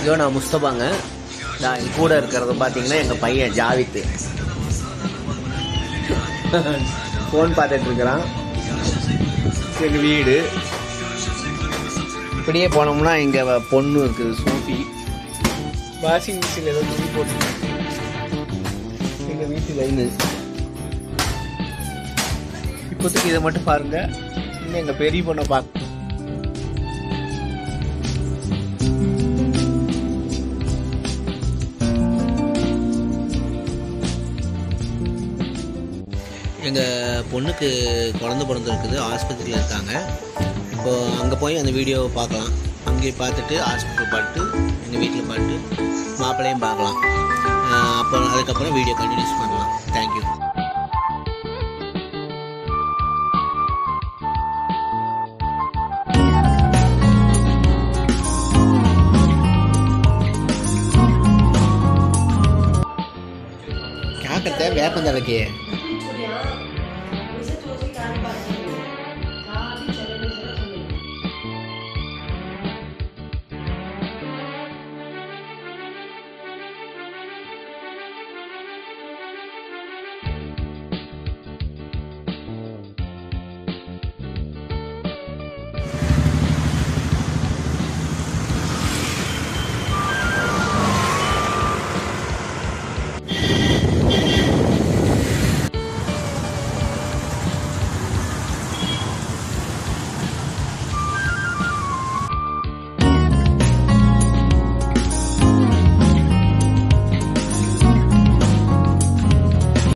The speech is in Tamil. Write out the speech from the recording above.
இதோ நான் முஸ்தபாங்க. நான் என் கூட இருக்கிறது பார்த்தீங்கன்னா எங்கள் பையன் ஜாவித்து. ஃபோன் பார்த்துட்டு இருக்கிறான். எங்கள் வீடு இப்படியே போனோம்னா எங்கள் பொண்ணு இருக்குது சோஃபி. வாஷிங் மிஷின் ஏதோ துணி போட்டு எங்கள் வீட்டு லைனு. இப்போதைக்கு இதை மட்டும் பாருங்க. இன்னும் எங்கள் பெரிய பொண்ணை பார்க்க எங்கள் பொண்ணுக்கு குழந்தை பிறந்திருக்குது. ஆஸ்பத்திரியில் இருக்காங்க. இப்போது அங்கே போய் அந்த வீடியோவை பார்க்கலாம். அங்கே பார்த்துட்டு ஹாஸ்பிட்டல் பார்த்துட்டு எங்கள் வீட்டில் பார்த்துட்டு மாப்பிள்ளையும் பார்க்கலாம். அப்புறம் அதுக்கப்புறம் வீடியோ கண்டினியூஸ் பண்ணலாம். தேங்க்யூ. क्या करता है वह 15 के